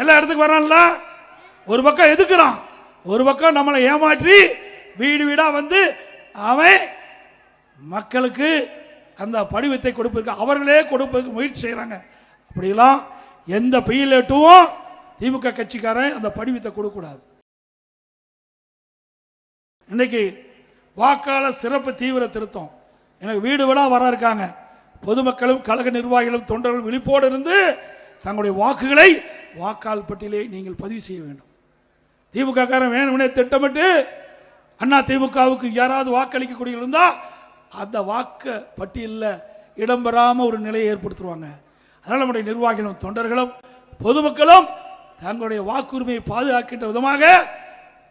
எல்லா இடத்துக்கு வரான்ல. ஒரு பக்கம் எதுக்குறான், ஒரு பக்கம் நம்மளை ஏமாற்றி வீடு வீடா வந்து அவன் மக்களுக்கு அந்த படிவத்தை கொடுப்பதற்கு அவர்களே கொடுப்பதற்கு முயற்சி செய்கிறாங்க. அப்படிலாம் எந்த பையிலேட்டும் திமுக கட்சிக்காரன் அந்த படிவத்தை கொடுக்கக்கூடாது. இன்னைக்கு வாக்காளர் சிறப்பு தீவிர திருத்தம் எனக்கு வீடு வீடா வர இருக்காங்க. பொதுமக்களும் கழக நிர்வாகிகளும் தொண்டர்கள் விழிப்போடு இருந்து தங்களுடைய வாக்குகளை வாக்காளர் பட்டியலை நீங்கள் பதிவு செய்ய வேண்டும். திமுக காரன் வேணும்னே திட்டமிட்டு அண்ணா திமுகவுக்கு யாராவது வாக்களிக்கக்கூடிய இருந்தால் அந்த வாக்கு பட்டியலில் இடம்பெறாமல் ஒரு நிலையை ஏற்படுத்துவாங்க. அதனால் நம்முடைய நிர்வாகிகளும் தொண்டர்களும் பொதுமக்களும் தங்களுடைய வாக்குரிமையை பாதுகாக்கின்ற விதமாக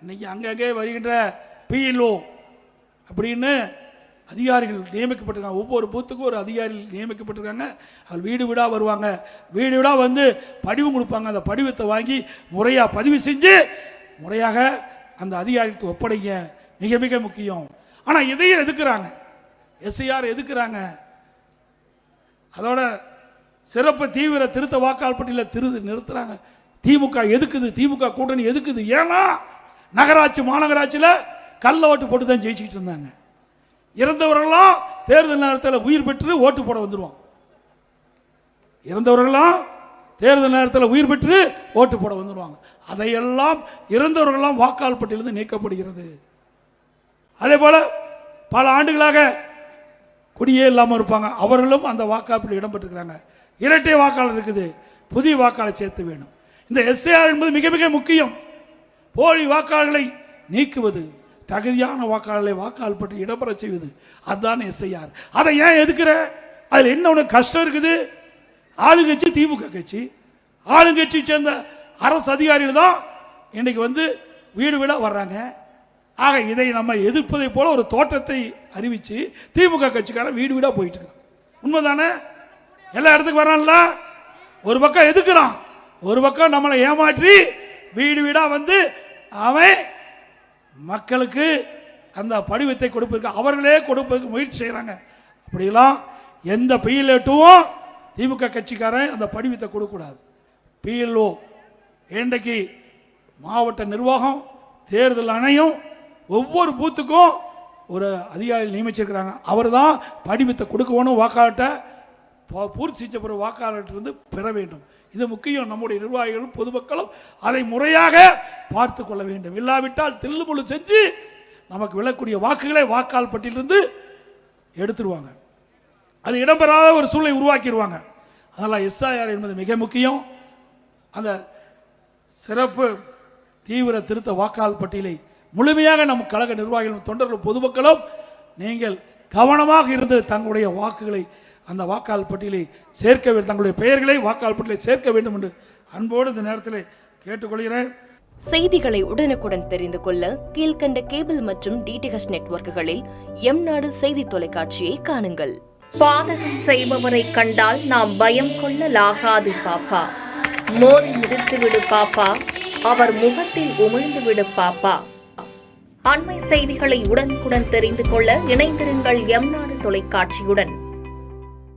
இன்னைக்கு அங்கங்கே வருகின்ற பிஎல்ஓ அப்படின்னு அதிகாரிகள் நியமிக்கப்பட்டிருக்காங்க. ஒவ்வொரு பூத்துக்கும் ஒரு அதிகாரிகள் நியமிக்கப்பட்டிருக்காங்க. அவர் வீடு வீடாக வருவாங்க. வீடு வீடாக வந்து படிவம் கொடுப்பாங்க. அந்த படிவத்தை வாங்கி முறையாக பதிவு செஞ்சு முறையாக அந்த அதிகாரிக்கு ஒப்படைங்க. மிக மிக முக்கியம். ஆனால் இதையும் எதுக்குறாங்க, எஸ்ஐஆர் எதுக்குறாங்க. அதோட சிறப்பு தீவிர திருத்த வாக்காளர் பட்டியலை நிறுத்துறாங்க. திமுக எதுக்குது, திமுக கூட்டணி எதுக்குது? ஏன்னா நகராட்சி மாநகராட்சியில் கள்ள ஓட்டு போட்டு தான் ஜெயிச்சுக்கிட்டு இருந்தாங்க. இறந்தவர்கள்லாம் தேர்தல் நேரத்தில் உயிர் பெற்று ஓட்டு போட வந்துடுவான். இறந்தவர்கள்லாம் தேர்தல் நேரத்தில் உயிர் பெற்று ஓட்டு போட வந்துடுவாங்க. அதையெல்லாம் இறந்தவர்கள்லாம் வாக்காளர் பட்டியலிருந்து நீக்கப்படுகிறது. அதே போல பல ஆண்டுகளாக குடியே இல்லாமல் இருப்பாங்க, அவர்களும் அந்த வாக்காளர் இடம்பெற்றிருக்கிறாங்க. இரட்டை வாக்காளர் இருக்குது, புதிய வாக்காளர் சேர்த்து வேணும். இந்த எஸ்ஐஆர் என்பது மிக மிக முக்கியம். போலி வாக்காளர்களை நீக்குவது, தகுதியான வாக்காளர்களை வாக்காளர் பற்றி இடம்பெற செய்வது, அதுதான் எஸ்ஐஆர். அதை ஏன் எதுக்குற? அதில் என்ன ஒன்று கஷ்டம் இருக்குது? ஆளுங்கட்சி திமுக கட்சி, ஆளுங்கட்சி சேர்ந்த அரசு அதிகாரிகள் தான் இன்னைக்கு வந்து வீடு வீடாக வர்றாங்க. ஆக இதை நம்ம எதிர்ப்பதை போல ஒரு தோற்றத்தை அறிவித்து திமுக கட்சிக்காரன் வீடு வீடாக போயிட்டு இருக்கான். உண்மைதானே? எல்லா இடத்துக்கு வரான்ல. ஒரு பக்கம் எதுக்குறான், ஒரு பக்கம் நம்மளை ஏமாற்றி வீடு வீடாக வந்து அவன் மக்களுக்கு அந்த படிவத்தை கொடுப்பதற்கு அவர்களே கொடுப்பதற்கு முயற்சி செய்கிறாங்க. அப்படிலாம் எந்த பையிலேட்டும் திமுக கட்சிக்காரன் அந்த படிவத்தை கொடுக்கக்கூடாது. பிஎல்ஓ இன்றைக்கு மாவட்ட நிர்வாகம் தேர்தல் ஆணையம் ஒவ்வொரு பூத்துக்கும் ஒரு அதிகாரி நியமிச்சிருக்கிறாங்க. அவர் தான் படிவத்தை கொடுக்கணும். வாக்காளர்கிட்ட பூர்த்தி செஞ்ச பிறகு வாக்காளர்கிட்ட பெற வேண்டும். இது முக்கியம். நம்முடைய நிர்வாகிகளும் பொதுமக்களும் அதை முறையாக பார்த்து கொள்ள வேண்டும். இல்லாவிட்டால் தில்லுமுள்ளு செஞ்சு நமக்கு விழக்கூடிய வாக்குகளை வாக்காளர் பட்டியலிருந்து எடுத்துருவாங்க. அது இடம்பெறாத ஒரு சூழ்நிலை உருவாக்கிடுவாங்க. அதனால் எஸ்ஐஆர் என்பது மிக முக்கியம். அந்த சிறப்பு தீவிர திருத்த வாக்காளர் பட்டியலை முழுமையாக நம் கழக நிர்வாகிகளும் தொண்டர்களும் பொதுமக்களும் நீங்கள் கவனமாக இருந்து தங்களுடைய வாக்குகளை அந்த வாக்காளர் பட்டியலை சேர்க்க வேண்டும், தங்களுடைய பெயர்களை வாக்காளர் பட்டியலை சேர்க்க வேண்டும் என்று அன்போடு இந்த நேரத்தில் கேட்டுக்கொள்கிறேன். செய்திகளை உடனுக்குடன் தெரிந்து கொள்ள கீழ்கண்ட கேபிள் மற்றும் டிடிஎச் நெட்வொர்க்குகளில் எம்நாடு செய்தி தொலைக்காட்சியை காணுங்கள். பாதகம் செய்பவரை கண்டால் நாம் பயம் கொள்ளலாகாது பாப்பா. மோதி மிதித்து விடு பாப்பா, அவர் முகத்தில் உமிழ்ந்து விடு பாப்பா. அண்மை செய்திகளை உடனுக்குடன் தெரிந்து கொள்ள இணைந்திருங்கள் எம்நாடு தொலைக்காட்சியுடன்.